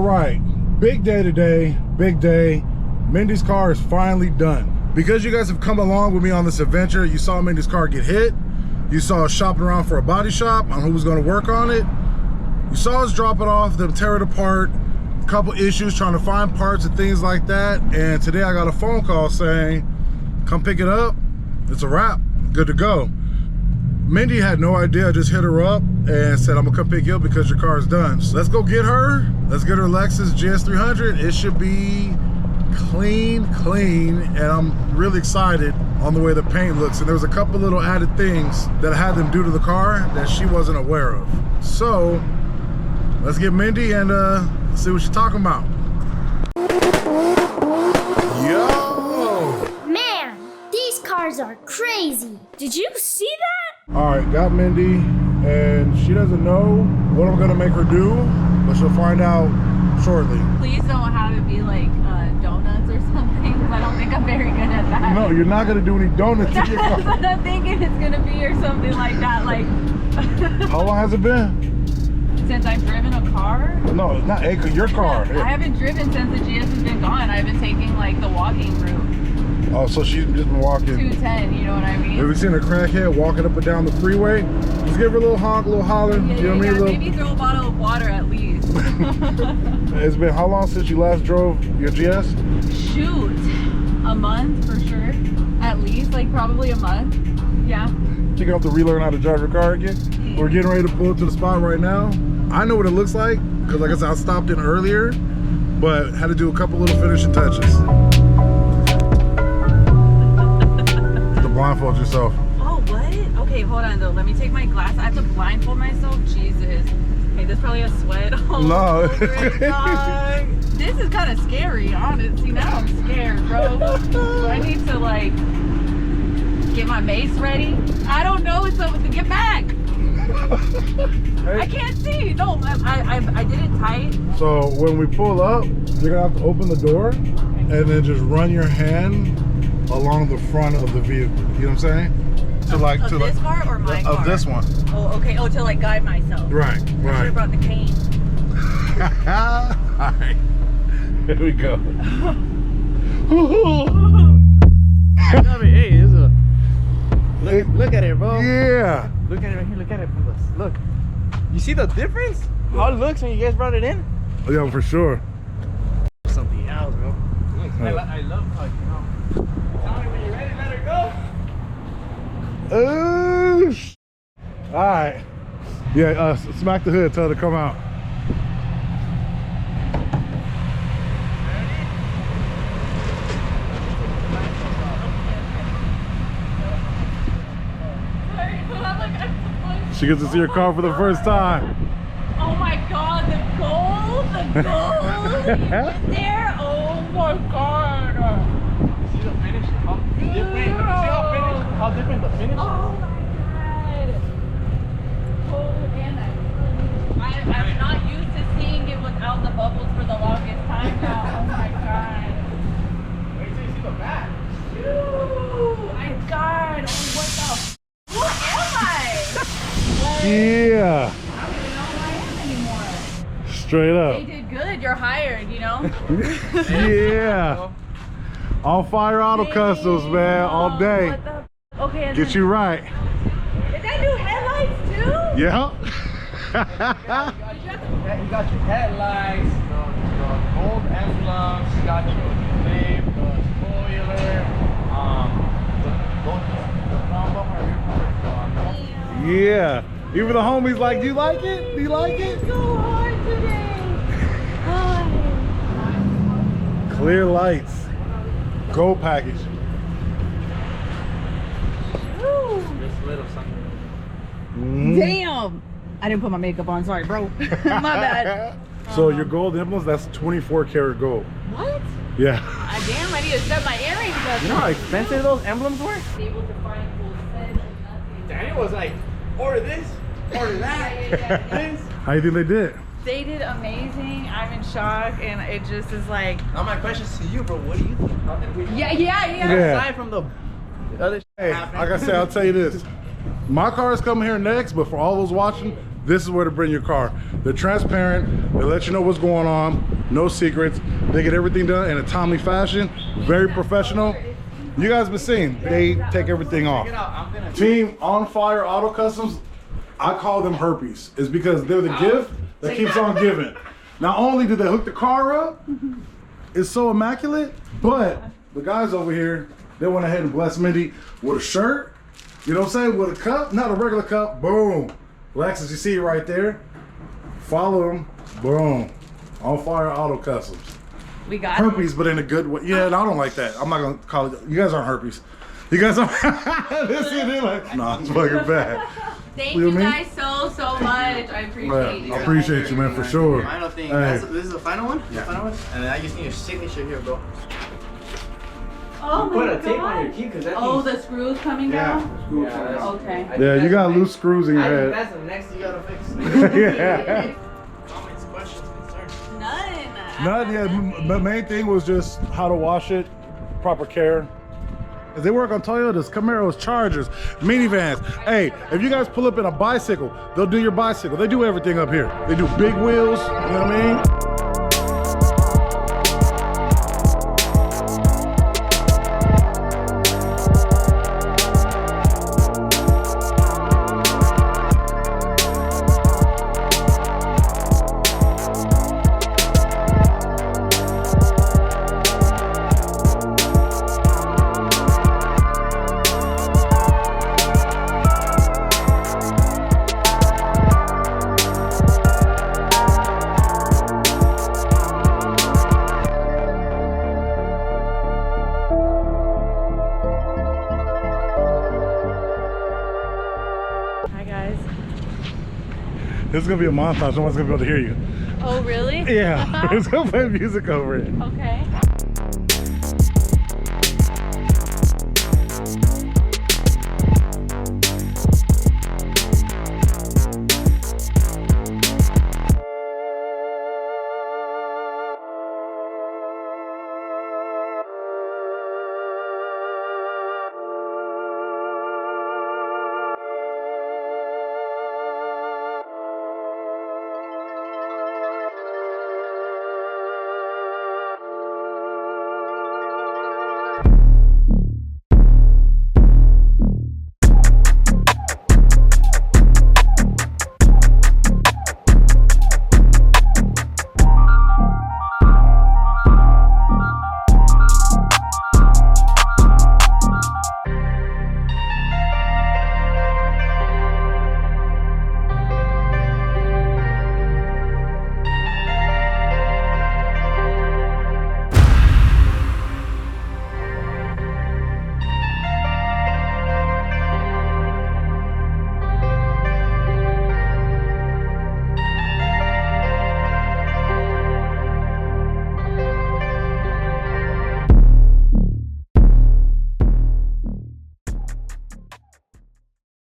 right, big day today, big day. Mindy's car is finally done. Because you guys have come along with me on this adventure, you saw Mindy's car get hit. You saw us shopping around for a body shop on who was gonna work on it. You saw us drop it off, them tear it apart, a couple issues trying to find parts and things like that. And today I got a phone call saying, come pick it up. It's a wrap, good to go. Mindy had no idea. I just hit her up and said, I'm gonna come pick you up because your car is done. So let's go get her. Let's get her Lexus GS300. It should be clean, and I'm really excited on the way the paint looks. And there was a couple little added things that I had them do to the car that she wasn't aware of. So let's get Mindy and see what she's talking about. Yo! Man, these cars are crazy. Did you see that? All right, got Mindy, and she doesn't know what I'm gonna make her do, but she'll find out shortly. Please don't have it be like donuts or something, because I don't think I'm very good at that. No, you're not gonna do any donuts in your car. But I'm thinking it's gonna be or something like that. Like, how long has it been? Since I've driven a car? No, not your car. I haven't driven since the GS has been gone. I've been taking like the walking route. Oh, so she's just been walking. 210, you know what I mean? Have you seen a crackhead walking up and down the freeway? Just give her a little honk, a little holler. Yeah, you know what I mean? Maybe throw a bottle of water at least. It's been how long since you last drove your GS? Shoot, a month for sure. At least, like probably a month. Yeah. You're gonna have to relearn how to drive your car again. Yeah. We're getting ready to pull to the spot right now. I know what it looks like because, like I said, I stopped in earlier, but had to do a couple little finishing touches. Blindfold yourself. Oh, what? Okay, hold on though. Let me take my glass. I have to blindfold myself. Jesus. Okay, there's probably a sweat all over it, dog. This is kind of scary, honestly. Now I'm scared, bro. Do I need to like get my mace ready? I don't know. It's something to get back. I can't see. No, I did it tight. So when we pull up, you're gonna have to open the door and then just run your hand along the front of the vehicle. You know what I'm saying? To like of to this like car or my car? Of this one. Oh, okay. Oh, to like guide myself. Right, I should right. have brought the cane. All right. Here we go. I mean, hey, this is look at it, bro. Yeah. Look at it right here. Look at it. Look. You see the difference? How it looks when you guys brought it in? Yeah, for sure. Something else, bro. I love how you know. Tell me when you're ready, let her go. All right. Yeah, smack the hood, tell her to come out. She gets to see her car for the first time. Oh my god, the gold in there. Oh my god. See the finish? How different? How different the finish? Oh my god. Oh, and I'm not used to seeing it without the bubbles for the longest time now. Oh my god. Wait till you see the back. Oh my god. Oh, what the? Who am I? Yeah. I don't even know who I am anymore. Straight up. They did good. You're hired, you know? Yeah. On fire auto customs, man, all day. What the? Okay. Get you right. Did that do headlights too? Yeah. You got your headlights, the gold emblems, you got your name, the spoiler, the front bumper. Yeah. Even the homies like, do you like it? Do you like it? It's so hard today. Clear lights. Gold package. Just little something. Damn. I didn't put my makeup on. Sorry, bro. My bad. So your gold emblems, that's 24 karat gold. What? Yeah. Damn, I need to set my earrings up. You know how expensive those emblems were? Able to find full set and nothing. Daniel was like, order this, order that, this. How you think they did? They did amazing. I'm in shock, and it just is like. Now my question's to you, bro. What do you think? Yeah. Aside from the other Hey, like I said, I'll tell you this. My car is coming here next, but for all those watching, this is where to bring your car. They're transparent, they let you know what's going on, no secrets. They get everything done in a timely fashion, very professional. You guys been seeing, they take everything off. Team On Fire Auto Customs, I call them herpes. It's because they're the gift that keeps on giving. Not only do they hook the car up, it's so immaculate, but the guys over here, they went ahead and blessed Mindy with a shirt, you know what I'm saying, with a cup, not a regular cup, boom. Lexus, you see it right there. Follow them, boom. On Fire Auto Customs. We got herpes, but in a good way. Yeah, I don't like that. I'm not gonna call it. You guys aren't herpes. You guys aren't. This is like, nah, it's fucking bad. Thank you guys so much. I appreciate you. I appreciate you, man, for sure. Final thing. Hey. This is the final one? Yeah. The final one? And then I just need your signature here, bro. Oh my Put god. a tape on your key because that Oh, the screws coming down? Yeah. Okay. Yeah, you got loose screws in your head. That's the next you gotta fix. Yeah. Comments, questions, concerns? None. Not yet. The main thing was just how to wash it, proper care. As they work on Toyotas, Camaros, Chargers, minivans. Hey, if you guys pull up in a bicycle, they'll do your bicycle. They do everything up here. They do big wheels, you know what I mean? This is gonna be a montage. No one's gonna be able to hear you. Oh, really? Yeah, it's gonna play music over it. Okay.